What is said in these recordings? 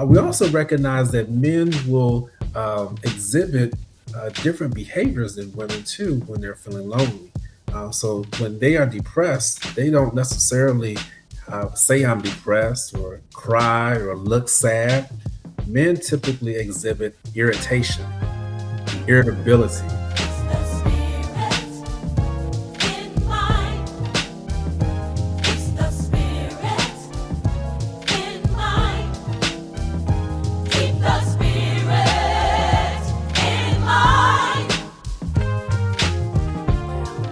We also recognize that men will exhibit different behaviors than women too when they're feeling lonely. So when they are depressed, they don't necessarily say I'm depressed or cry or look sad. Men typically exhibit irritation, irritability. It's the spirit in mind. It's the spirit in mind. Keep the spirit in mind.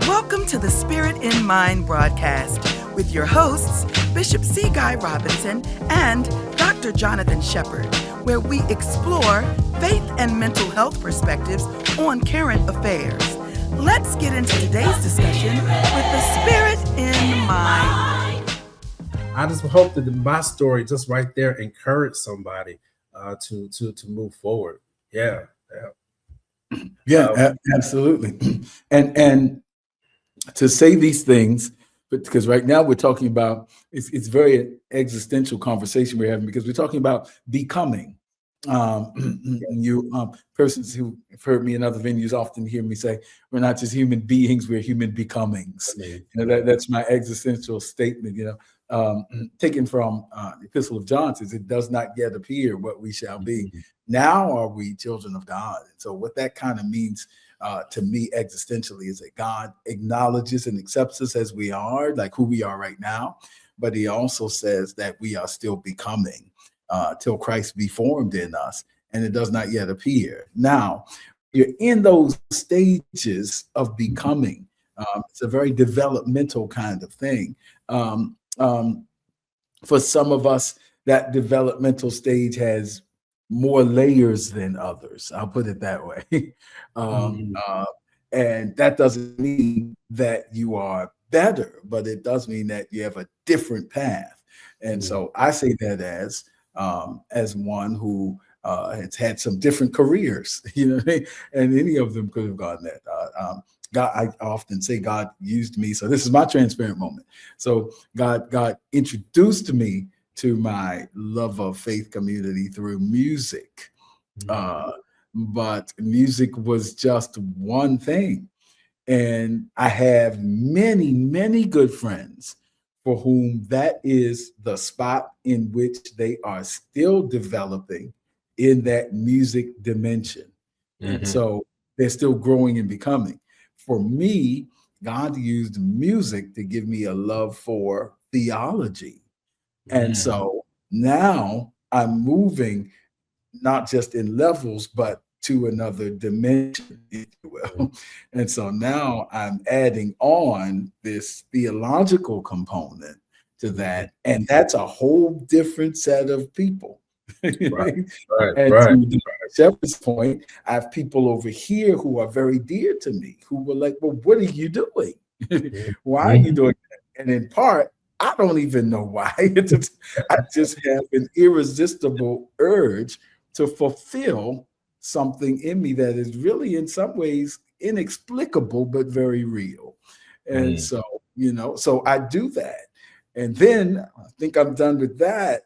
Welcome to the Spirit in Mind broadcast with your hosts, Bishop C. Guy Robinson and Dr. Jonathan Shepard, where we explore faith and mental health perspectives on current affairs. Let's get into today's discussion with the Spirit in Mind. I just hope that my story just right there encouraged somebody to move forward. Yeah, Yeah, absolutely. And to say these things, but because right now we're talking about it's very existential conversation we're having because we're talking about becoming. Persons who have heard me in other venues often hear me say, we're not just human beings, we're human becomings. That's my existential statement, taken from the Epistle of John says, it does not yet appear what we shall be. Now are we children of God. And so what that kind of means to me existentially is that God acknowledges and accepts us as we are, like who we are right now. But he also says that we are still becoming till Christ be formed in us, and it does not yet appear. Now, you're in those stages of becoming. It's a very developmental kind of thing. For some of us, that developmental stage has more layers than others. I'll put it that way. And that doesn't mean that you are better, but it does mean that you have a different path. And so I say that as one who has had some different careers, and any of them could have gone that. God, I often say God used me. So this is my transparent moment. So God introduced me to my love of faith community through music. But music was just one thing. And I have many, many good friends for whom that is the spot in which they are still developing in that music dimension. And so they're still growing and becoming. For me, God used music to give me a love for theology. And so now I'm moving not just in levels, but to another dimension, if you will. And so now I'm adding on this theological component to that. And that's a whole different set of people. right, And right. to Shepard's point, I have people over here who are very dear to me who were like, well, what are you doing? Why are you doing that? And in part, I don't even know why. I just have an irresistible urge to fulfill something in me that is really in some ways inexplicable, but very real. And so, so I do that. And then I think I'm done with that.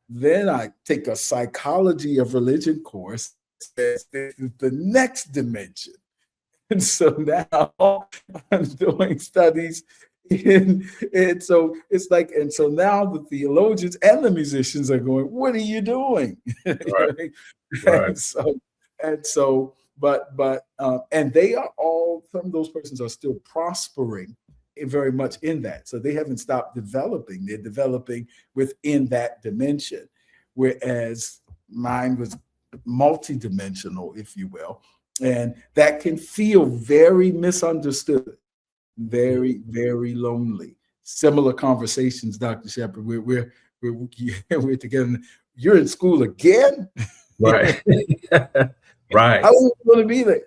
Then I take a psychology of religion course. This is the next dimension. And so now I'm doing studies and so it's like, and so now the theologians and the musicians are going, what are you doing? Right. And they are all, some of those persons are still prospering very much in that. So they haven't stopped developing. They're developing within that dimension, whereas mine was multidimensional, if you will. And that can feel very misunderstood, very, very lonely. Similar conversations, Dr. Shepard. We're together. You're in school again, Right. Right. I wouldn't want to be there,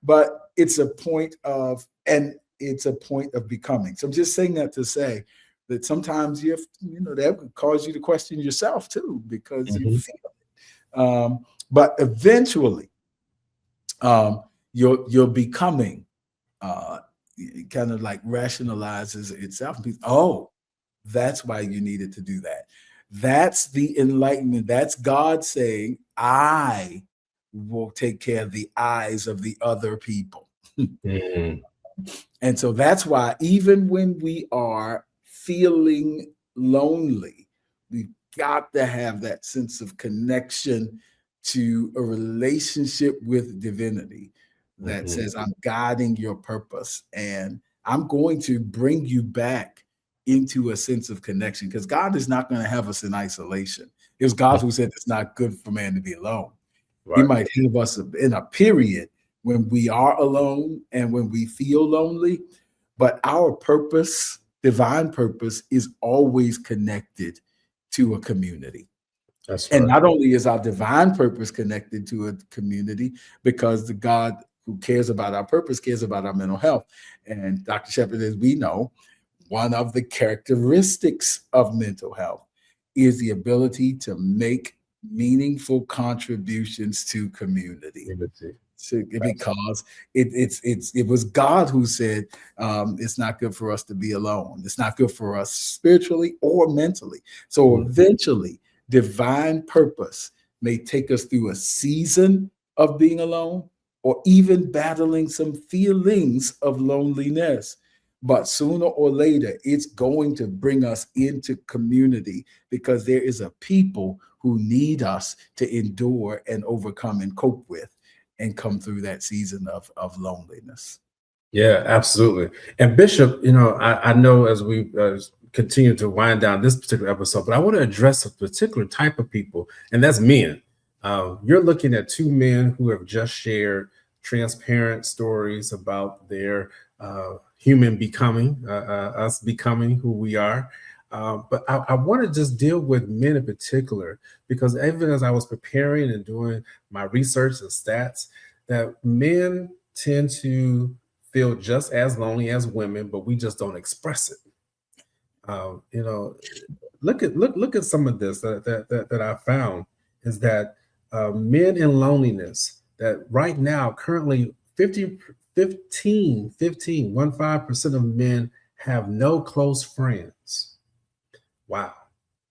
but it's a point of, and it's a point of becoming. So I'm just saying that to say that sometimes you have, that could cause you to question yourself too, because you feel it. But eventually, your becoming kind of like rationalizes itself. Oh, that's why you needed to do that. That's the enlightenment. That's God saying, I will take care of the eyes of the other people. Mhm. And so that's why, even when we are feeling lonely, we've got to have that sense of connection to a relationship with divinity that Mhm. says, I'm guiding your purpose and I'm going to bring you back into a sense of connection, because God is not going to have us in isolation. It was God who said it's not good for man to be alone. He Right. might have us in a period when we are alone and when we feel lonely, but our purpose, divine purpose, is always connected to a community. That's And right. not only is our divine purpose connected to a community, because the God who cares about our purpose cares about our mental health. And Dr. Shepard, as we know, one of the characteristics of mental health is the ability to make meaningful contributions to community. Unity. Because it was God who said, it's not good for us to be alone. It's not good for us spiritually or mentally. So Mhm. eventually, divine purpose may take us through a season of being alone, or even battling some feelings of loneliness. But sooner or later, it's going to bring us into community, because there is a people who need us to endure and overcome and cope with and come through that season of loneliness. Yeah, absolutely. And Bishop, I know as we continue to wind down this particular episode, but I want to address a particular type of people, and that's men. You're looking at two men who have just shared transparent stories about their human becoming, us becoming who we are. But I want to just deal with men in particular, because even as I was preparing and doing my research and stats, that men tend to feel just as lonely as women, but we just don't express it. Um, you know, look at some of this that I found is that men in loneliness, that right now currently 15% of men have no close friends. Wow.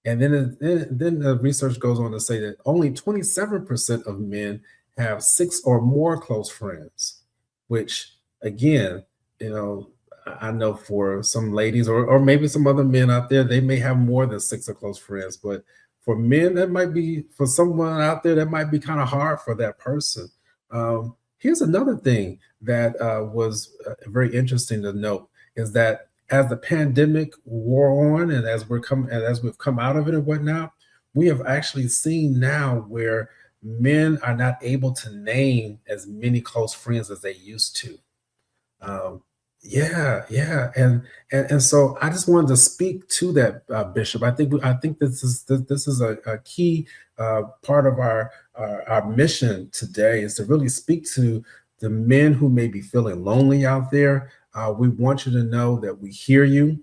And then the research goes on to say that only 27% of men have six or more close friends, which again, you know, I know for some ladies or maybe some other men out there, they may have more than six or close friends. But for men, that might be, for someone out there, that might be kind of hard for that person. Here's another thing that was very interesting to note is that as the pandemic wore on and as we've come out of it and whatnot, we have actually seen now where men are not able to name as many close friends as they used to. Um, yeah, yeah, and so I just wanted to speak to that, Bishop. I think this is a key part of our mission today is to really speak to the men who may be feeling lonely out there. We want you to know that we hear you.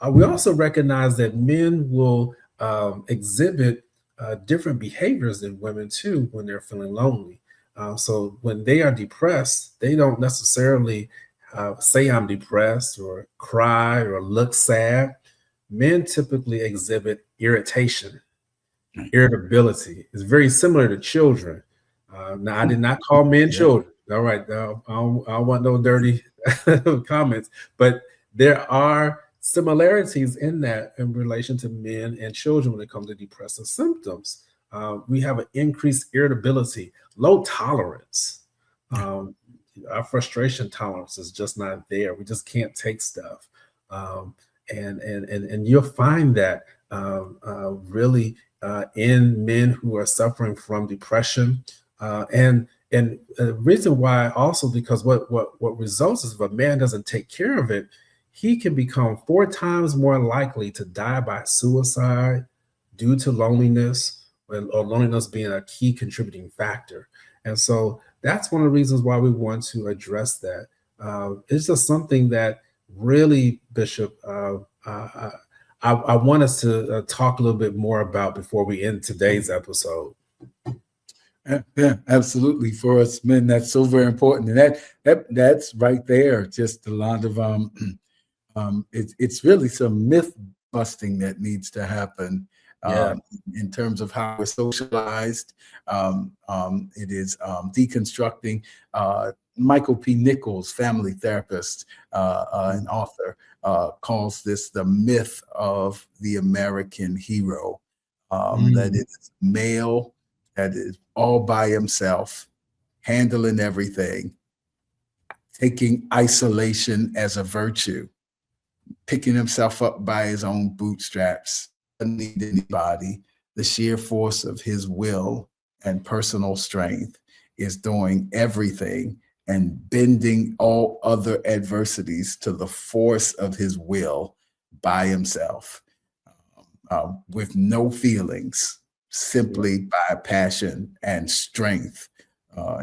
We also recognize that men will exhibit different behaviors than women too when they're feeling lonely. So when they are depressed, they don't necessarily say I'm depressed or cry or look sad. Men typically exhibit irritation, irritability. It's very similar to children. Now, I did not call men Yeah. children. All right, I don't want no dirty comments, but there are similarities in that in relation to men and children when it comes to depressive symptoms. We have an increased irritability, low tolerance. Um, our frustration tolerance is just not there. We just can't take stuff, um, and you'll find that really in men who are suffering from depression, and the reason why also because what results is if a man doesn't take care of it, he can become four times more likely to die by suicide due to loneliness, or loneliness being a key contributing factor. And so that's one of the reasons why we want to address that. It's just something that really, Bishop, I want us to talk a little bit more about before we end today's episode. Yeah, absolutely. For us men, that's so very important, and that's right there. Just a lot of it's really some myth busting that needs to happen Yeah. in terms of how we're socialized. It is deconstructing. Michael P. Nichols, family therapist and author, calls this the myth of the American hero. That Mm. it is male, that is all by himself, handling everything, taking isolation as a virtue, picking himself up by his own bootstraps, doesn't need anybody. The sheer force of his will and personal strength is doing everything and bending all other adversities to the force of his will by himself, with no feelings, simply by passion and strength,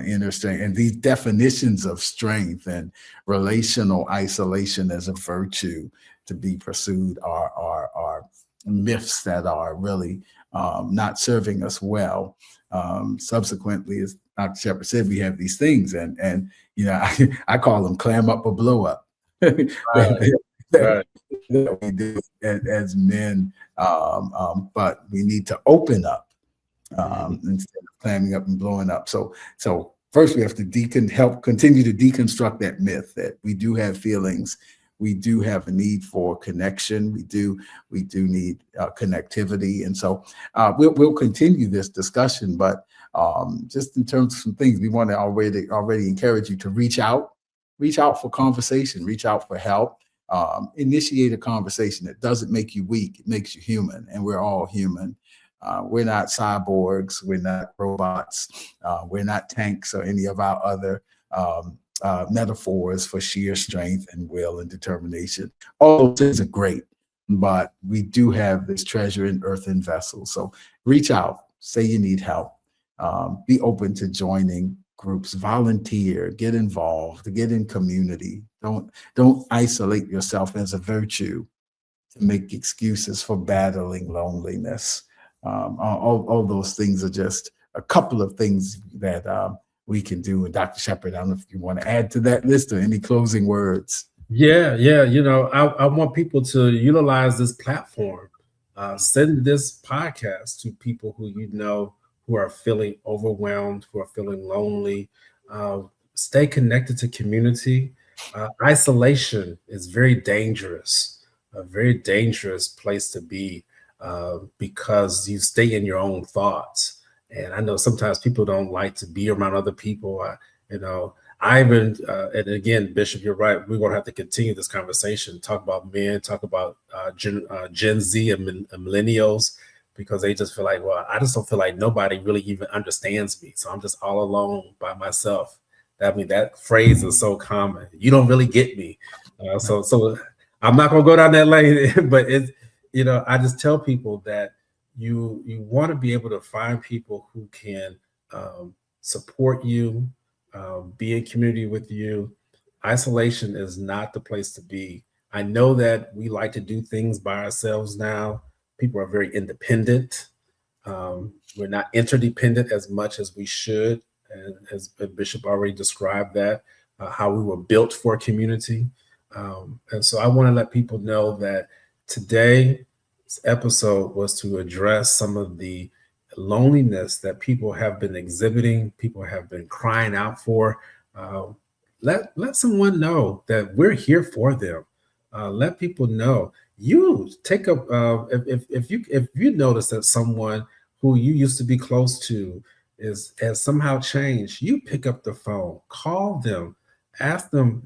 inner strength. And these definitions of strength and relational isolation as a virtue to be pursued are myths that are really not serving us well. Subsequently, as Dr. Shepard said, we have these things, and I call them clam up or blow up. Right. that, Right. that we do as men, but we need to open up Mhm. instead of clamming up and blowing up. So first we have to help continue to deconstruct that myth that we do have feelings, we do have a need for connection, we do need connectivity, and so we'll continue this discussion. But just in terms of some things, we want to already encourage you to reach out for conversation, reach out for help. Initiate a conversation. It doesn't make you weak, it makes you human, and we're all human. We're not cyborgs, we're not robots, we're not tanks or any of our other metaphors for sheer strength and will and determination. All those things are great, but we do have this treasure in earthen vessels. So reach out, say you need help, be open to joining groups, volunteer, get involved, get in community. Don't isolate yourself as a virtue to make excuses for battling loneliness. All those things are just a couple of things that we can do. And Dr. Shepard, I don't know if you want to add to that list or any closing words. Yeah, yeah. I want people to utilize this platform. Send this podcast to people who you know who are feeling overwhelmed, who are feeling lonely. Uh, Stay connected to community. Isolation is a very dangerous place to be because you stay in your own thoughts. And I know sometimes people don't like to be around other people. You know, Ivan, and again, Bishop, you're right. We're going to have to continue this conversation, talk about men, talk about Gen Z and millennials, because they just feel like, well, I just don't feel like nobody really even understands me. So I'm just all alone by myself. That phrase is so common. You don't really get me. So I'm not going to go down that lane, but I just tell people that you want to be able to find people who can support you, be in community with you. Isolation is not the place to be. I know that we like to do things by ourselves now. People are very independent. We're not interdependent as much as we should, and as Bishop already described that, how we were built for community. And so I want to let people know that today's episode was to address some of the loneliness that people have been exhibiting, people have been crying out for. Uh, let someone know that we're here for them. Let people know. You take up if you notice that someone who you used to be close to is has somehow changed, you pick up the phone, call them, ask them,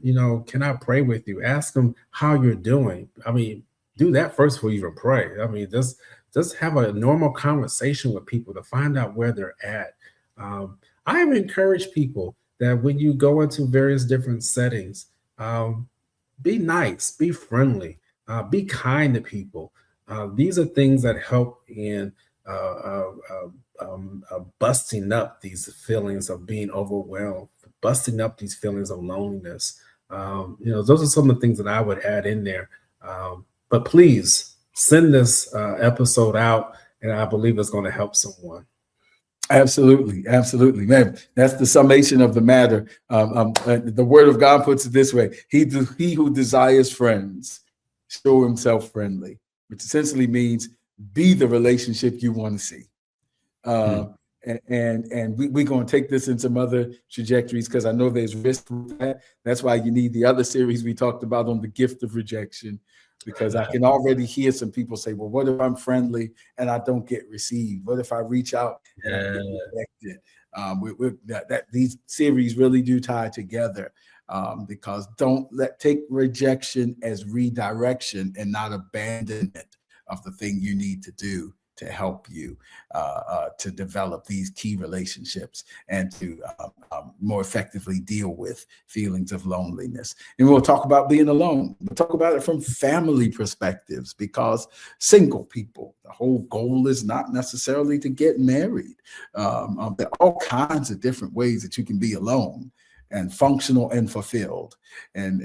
can I pray with you? Ask them how you're doing. I mean, do that first before you even pray. I mean, just have a normal conversation with people to find out where they're at. I have encouraged people that when you go into various different settings, um, be nice, be friendly, be kind to people. These are things that help in busting up these feelings of being overwhelmed, busting up these feelings of loneliness. Those are some of the things that I would add in there. But please send this episode out, and I believe it's going to help someone. Absolutely, absolutely, man. That's the summation of the matter. The Word of God puts it this way: He who desires friends, show himself friendly, which essentially means be the relationship you want to see. Mm. And we're going to take this in some other trajectories because I know there's risk with that. That's why you need the other series we talked about on the gift of rejection, because I can already hear some people say, well, what if I'm friendly and I don't get received? What if I reach out and I get rejected? These series really do tie together, because take rejection as redirection and not abandonment of the thing you need to do to help you to develop these key relationships and to more effectively deal with feelings of loneliness. And we'll talk about being alone. We'll talk about it from family perspectives, because single people, the whole goal is not necessarily to get married. There are all kinds of different ways that you can be alone and functional and fulfilled and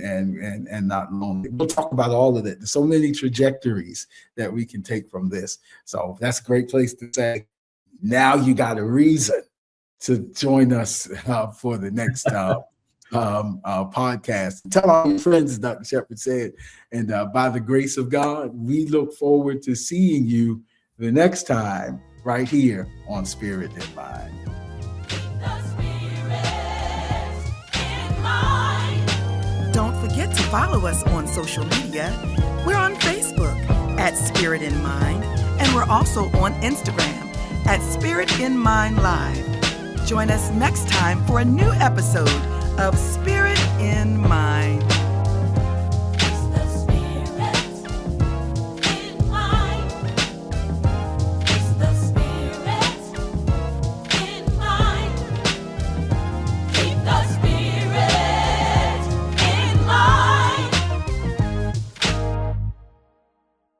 not lonely. We'll talk about all of it. There's so many trajectories that we can take from this. So that's a great place to say, now you got a reason to join us for the next podcast. Tell all your friends, Dr. Shepherd said, and by the grace of God, we look forward to seeing you the next time right here on Spirit in Mind. Don't forget to follow us on social media. We're on Facebook at Spirit in Mind, and we're also on Instagram at Spirit in Mind Live. Join us next time for a new episode of Spirit in Mind.